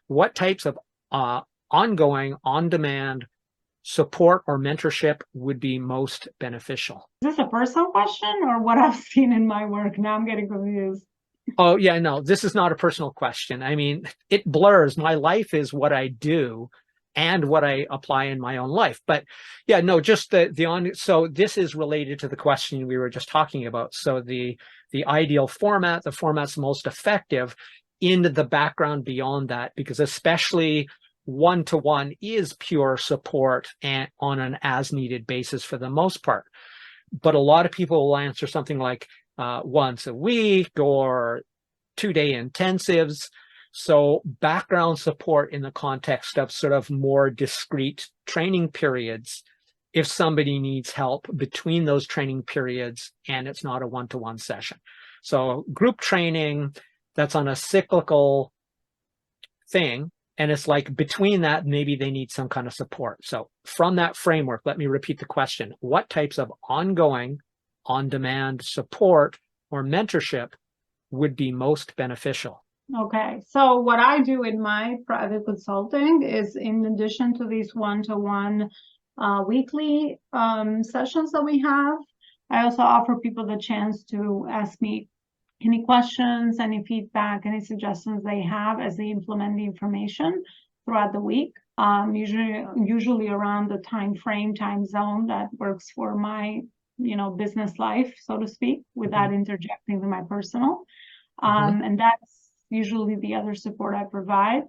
what types of ongoing, on-demand support or mentorship would be most beneficial? Is this a personal question or what I've seen in my work? Now I'm getting confused. Oh, yeah, no, this is not a personal question. I mean, it blurs. My life is what I do and what I apply in my own life. But yeah, no, just so this is related to the question we were just talking about. So the ideal format, the format's most effective in the background beyond that, because especially one-to-one is pure support and on an as-needed basis for the most part. But a lot of people will answer something like once a week or 2-day intensives. So background support in the context of sort of more discrete training periods, if somebody needs help between those training periods and it's not a one-to-one session. So group training, that's on a cyclical thing. And it's like between that, maybe they need some kind of support. So from that framework, let me repeat the question. What types of ongoing, on-demand support or mentorship would be most beneficial? Okay, so what I do in my private consulting is, in addition to these one-to-one weekly sessions that we have, I also offer people the chance to ask me any questions, any feedback, any suggestions they have as they implement the information throughout the week. Usually around the time zone that works for my, business life, so to speak, without interjecting with my personal. And that's usually the other support I provide,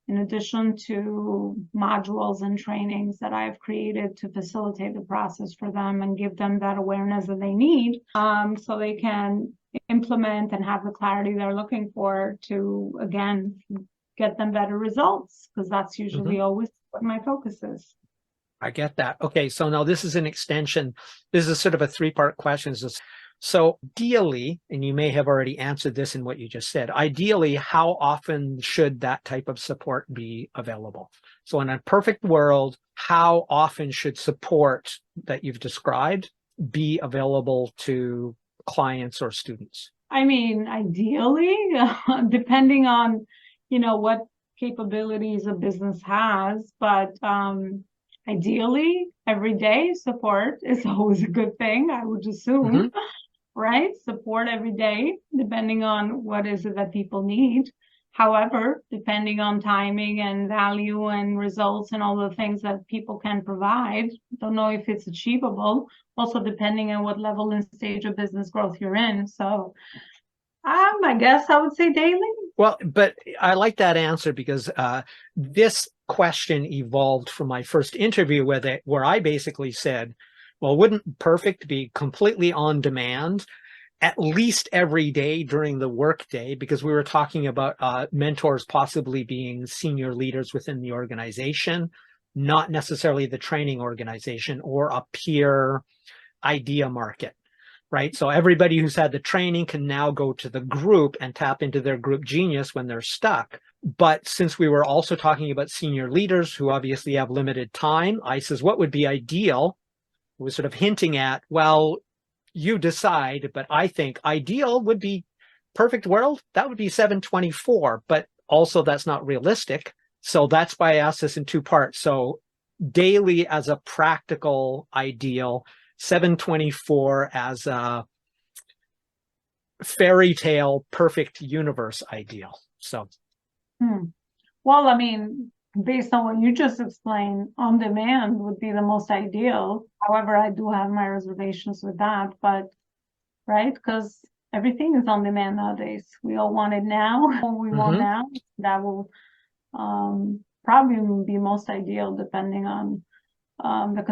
in addition to modules and trainings that I've created to facilitate the process for them and give them that awareness that they need, so they can implement and have the clarity they're looking for to, again, get them better results, because that's usually always what my focus is. I get that. Okay, so now this is an extension. This is sort of a three-part question. So ideally, and you may have already answered this in what you just said, ideally, how often should that type of support be available? So in a perfect world, how often should support that you've described be available to clients or students? I mean, ideally, depending on, what capabilities a business has, but ideally, every day support is always a good thing, I would assume. Right? Support every day, depending on what is it that people need. However, depending on timing and value and results and all the things that people can provide, don't know if it's achievable. Also, depending on what level and stage of business growth you're in. So, I guess I would say daily. Well, but I like that answer because this question evolved from my first interview with it, where I basically said, well, wouldn't perfect be completely on demand at least every day during the workday? Because we were talking about mentors possibly being senior leaders within the organization, not necessarily the training organization or a peer idea market, right? So everybody who's had the training can now go to the group and tap into their group genius when they're stuck. But since we were also talking about senior leaders who obviously have limited time, I says, what would be ideal? Was sort of hinting at, well, you decide, but I think ideal would be perfect world. That would be 724, but also that's not realistic. So that's why I asked this in two parts. So daily as a practical ideal, 724 as a fairy tale perfect universe ideal. So well, I mean, based on what you just explained, on demand would be the most ideal. However, I do have my reservations with that, but right, because everything is on demand nowadays. We all want it now. We want now. That will probably be most ideal depending on the